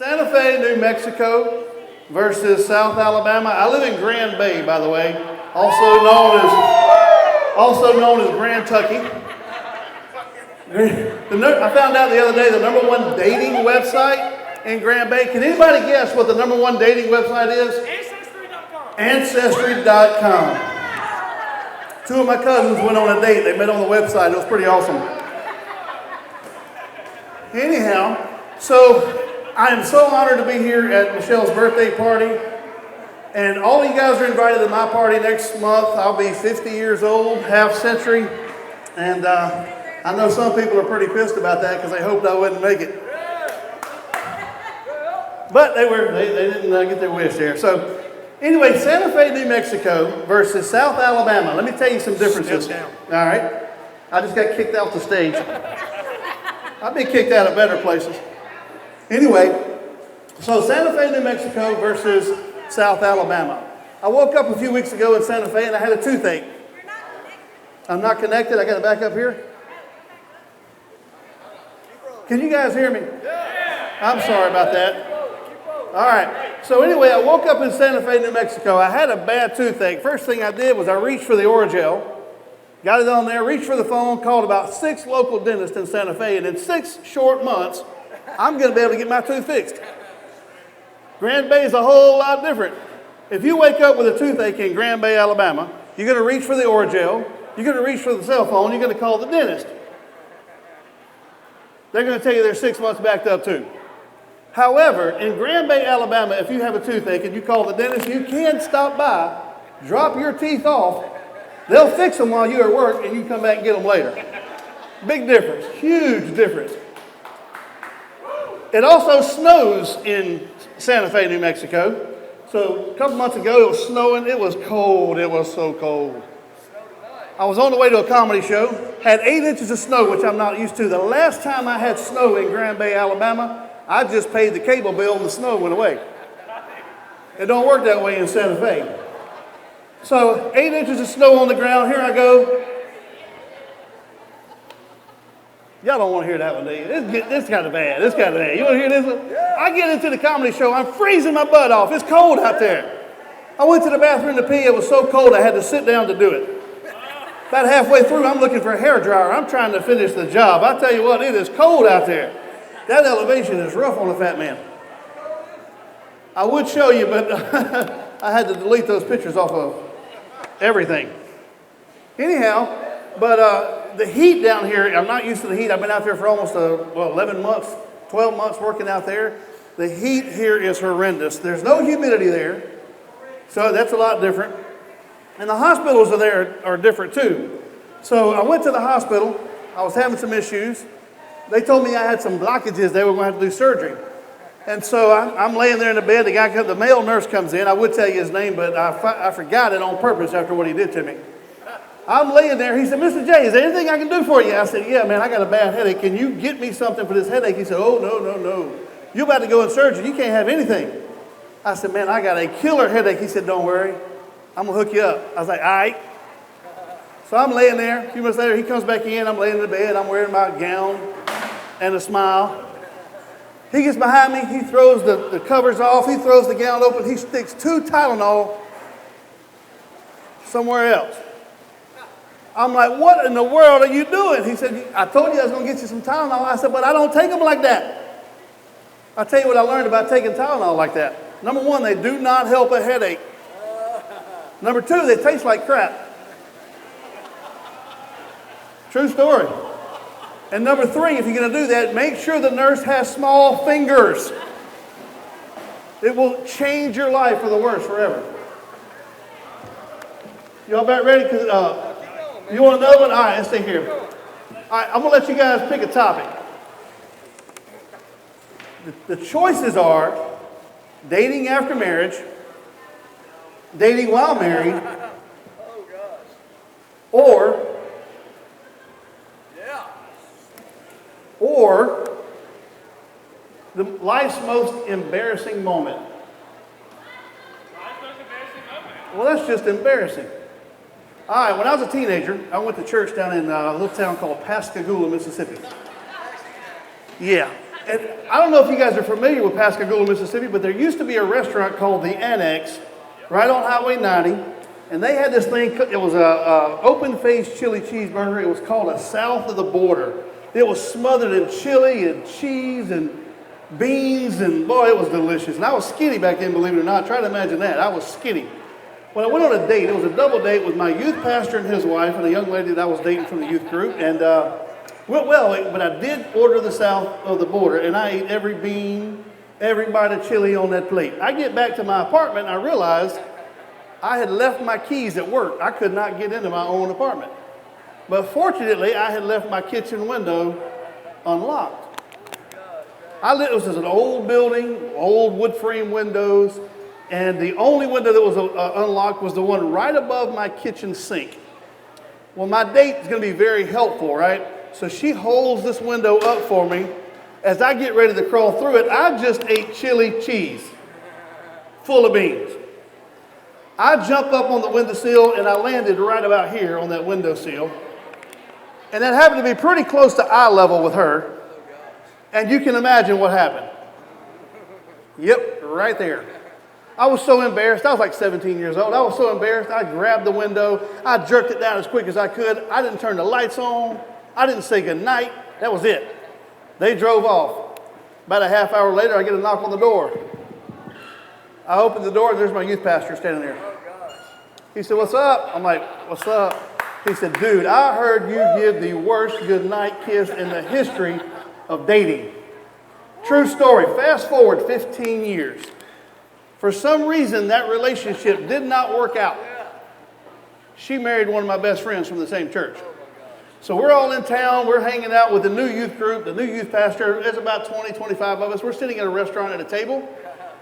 Santa Fe, New Mexico versus South Alabama. I live in Grand Bay, by the way, also known as Grand Tucky. I found out the other day the number one dating website in Grand Bay. Can anybody guess what the number one dating website is? Ancestry.com. Ancestry.com. Two of my cousins went on a date. They met on the website. It was pretty awesome. Anyhow, so I am so honored to be here at Michelle's birthday party. And all you guys are invited to my party next month. I'll be 50 years old, half century. And I know some people are pretty pissed about that because they hoped I wouldn't make it. But they didn't get their wish there. So anyway, Santa Fe, New Mexico versus South Alabama. Let me tell you some differences. Step down. All right. I just got kicked off the stage. I've been kicked out of better places. Anyway, so Santa Fe, New Mexico versus South Alabama. I woke up a few weeks ago in Santa Fe and I had a toothache. I'm not connected. I got to back up here. Can you guys hear me? I'm sorry about that. All right. So anyway, I woke up in Santa Fe, New Mexico. I had a bad toothache. First thing I did was I reached for the Orajel, got it on there, reached for the phone, called about 6 local dentists in Santa Fe, and in 6 short months, I'm going to be able to get my tooth fixed. Grand Bay is a whole lot different. If you wake up with a toothache in Grand Bay, Alabama, you're going to reach for the Orajel, you're going to reach for the cell phone, you're going to call the dentist. They're going to tell you they're 6 months backed up too. However, in Grand Bay, Alabama, if you have a toothache and you call the dentist, you can stop by, drop your teeth off, they'll fix them while you're at work and you come back and get them later. Big difference, huge difference. It also snows in Santa Fe, New Mexico. So a couple months ago, it was snowing. It was cold. It was so cold. I was on the way to a comedy show, had 8 inches of snow, which I'm not used to. The last time I had snow in Grand Bay, Alabama, I just paid the cable bill and the snow went away. It don't work that way in Santa Fe. So 8 inches of snow on the ground. Here I go. Y'all don't want to hear that one, do you? This kind of bad. This kind of bad. You want to hear this one? Yeah. I get into the comedy show. I'm freezing my butt off. It's cold out there. I went to the bathroom to pee. It was so cold I had to sit down to do it. About halfway through, I'm looking for a hairdryer. I'm trying to finish the job. I tell you what, it is cold out there. That elevation is rough on a fat man. I would show you, but I had to delete those pictures off of everything. Anyhow, but the heat down here, I'm not used to the heat. I've been out there for almost 11 months, 12 months working out there. The heat here is horrendous. There's no humidity there, so that's a lot different. And the hospitals are different too. So I went to the hospital. I was having some issues. They told me I had some blockages. They were going to have to do surgery. And so I'm laying there in the bed. The male nurse comes in. I would tell you his name, but I forgot it on purpose after what he did to me. I'm laying there. He said, Mr. J, is there anything I can do for you? I said, yeah, man, I got a bad headache. Can you get me something for this headache? He said, oh, no. You're about to go in surgery. You can't have anything. I said, man, I got a killer headache. He said, don't worry. I'm going to hook you up. I was like, all right. So I'm laying there. A few minutes later, he comes back in. I'm laying in the bed. I'm wearing my gown and a smile. He gets behind me. He throws the covers off. He throws the gown open. He sticks 2 Tylenol somewhere else. I'm like, what in the world are you doing? He said, I told you I was going to get you some Tylenol. I said, but I don't take them like that. I'll tell you what I learned about taking Tylenol like that. Number 1, they do not help a headache. Number 2, they taste like crap. True story. And number 3, if you're going to do that, make sure the nurse has small fingers. It will change your life for the worse forever. Y'all about ready? You want another one? All right, let's stay here. All right, I'm going to let you guys pick a topic. The choices are dating after marriage, dating while married, or the life's most embarrassing moment. Well, that's just embarrassing. All right, when I was a teenager, I went to church down in a little town called Pascagoula, Mississippi. Yeah, And I don't know if you guys are familiar with Pascagoula, Mississippi, but there used to be a restaurant called The Annex right on Highway 90. And they had this thing, it was a open-faced chili cheeseburger. It was called a South of the Border. It was smothered in chili and cheese and beans, and boy, it was delicious. And I was skinny back then, believe it or not. Try to imagine that. I was skinny. When I went on a date, it was a double date with my youth pastor and his wife and a young lady that I was dating from the youth group. And went well, but I did order the South of the Border, and I ate every bean, every bite of chili on that plate. I get back to my apartment, and I realized I had left my keys at work. I could not get into my own apartment. But fortunately, I had left my kitchen window unlocked. It was just an old building, old wood frame windows, and the only window that was unlocked was the one right above my kitchen sink. Well, my date is going to be very helpful, right? So she holds this window up for me. As I get ready to crawl through it, I just ate chili cheese full of beans. I jump up on the windowsill, and I landed right about here on that windowsill. And that happened to be pretty close to eye level with her. And you can imagine what happened. Yep, right there. I was so embarrassed. I was like 17 years old. I was so embarrassed. I grabbed the window. I jerked it down as quick as I could. I didn't turn the lights on. I didn't say goodnight. That was it. They drove off. About a half hour later, I get a knock on the door. I opened the door, and there's my youth pastor standing there. He said, "What's up?" I'm like, "What's up?" He said, "Dude, I heard you give the worst goodnight kiss in the history of dating." True story. Fast forward 15 years. For some reason, that relationship did not work out. She married one of my best friends from the same church. So we're all in town. We're hanging out with the new youth group, the new youth pastor. There's about 20, 25 of us. We're sitting at a restaurant at a table.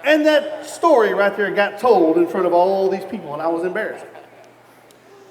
And that story right there got told in front of all these people, and I was embarrassed.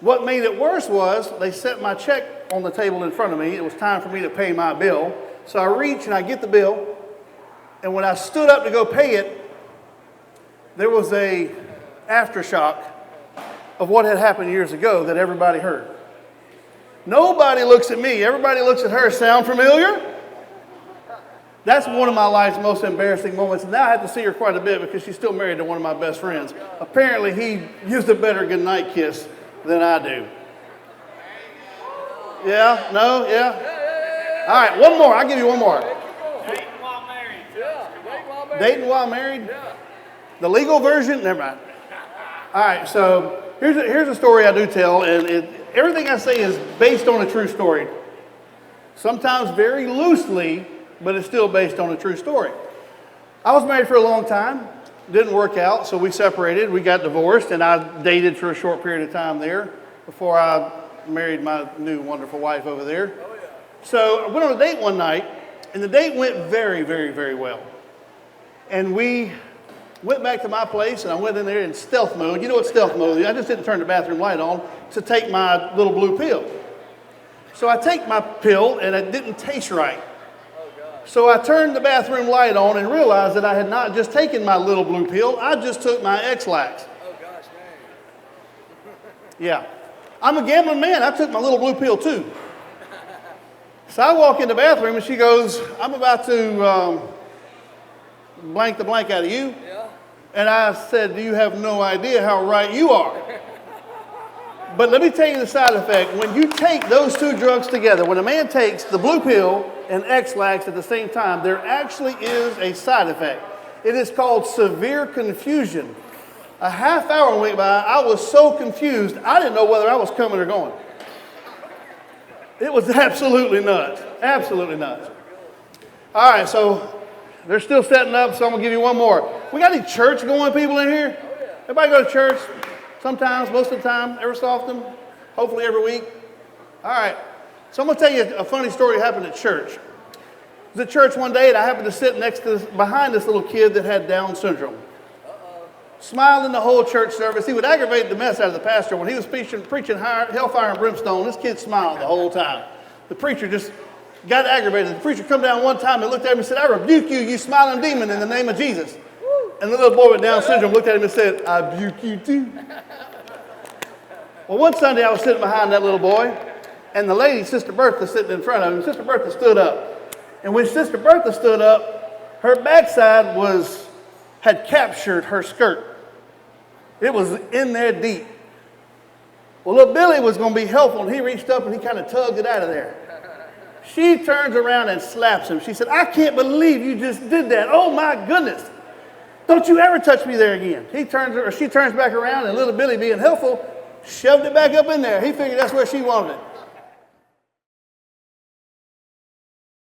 What made it worse was they set my check on the table in front of me. It was time for me to pay my bill. So I reach and I get the bill. And when I stood up to go pay it, there was a aftershock of what had happened years ago that everybody heard. Nobody looks at me. Everybody looks at her. Sound familiar? That's one of my life's most embarrassing moments. And now I have to see her quite a bit because she's still married to one of my best friends. Apparently, he used a better goodnight kiss than I do. Yeah? No? Yeah? All right, one more. I'll give you one more. Dating while married. Dating while married? The legal version? Never mind. All right, so here's a story I do tell, and everything I say is based on a true story. Sometimes very loosely, but it's still based on a true story. I was married for a long time. Didn't work out, so we separated. We got divorced, and I dated for a short period of time there before I married my new wonderful wife over there. So I went on a date one night, and the date went very, very, very well. And we went back to my place, and I went in there in stealth mode. You know what stealth mode is? I just didn't turn the bathroom light on to take my little blue pill. So I take my pill, and it didn't taste right. So I turned the bathroom light on and realized that I had not just taken my little blue pill, I just took my X-Lax. Oh gosh, Yeah. I'm a gambling man. I took my little blue pill too. So I walk in the bathroom and she goes, "I'm about to blank the blank out of you." Yeah. And I said, "Do you have no idea how right you are?" But let me tell you the side effect. When you take those two drugs together, when a man takes the blue pill and X-Lax at the same time, there actually is a side effect. It is called severe confusion. A half hour went by, I was so confused, I didn't know whether I was coming or going. It was absolutely nuts, absolutely nuts. All right, so they're still setting up, so I'm gonna give you one more. We got any church-going people in here? Everybody go to church? Sometimes, most of the time, every so often, hopefully every week. All right, so I'm gonna tell you a funny story that happened at church. I was at church one day and I happened to sit behind this little kid that had Down syndrome. Smiling the whole church service. He would aggravate the mess out of the pastor. When he was preaching hellfire and brimstone, this kid smiled the whole time. The preacher just got aggravated. The preacher come down one time and looked at him and said, "I rebuke you, you smiling demon, in the name of Jesus." And the little boy with Down syndrome looked at him and said, "I rebuke you too." Well, one Sunday I was sitting behind that little boy, and the lady, Sister Bertha, sitting in front of him. Sister Bertha stood up, And when Sister Bertha stood up, her backside had captured her skirt. It was in there deep. Well, little Billy was going to be helpful, and he reached up and he kind of tugged it out of there. She turns around and slaps him. She said, I can't believe you just did that. Oh, my goodness. Don't you ever touch me there again. She turns back around, and little Billy, being helpful, shoved it back up in there. He figured that's where she wanted it.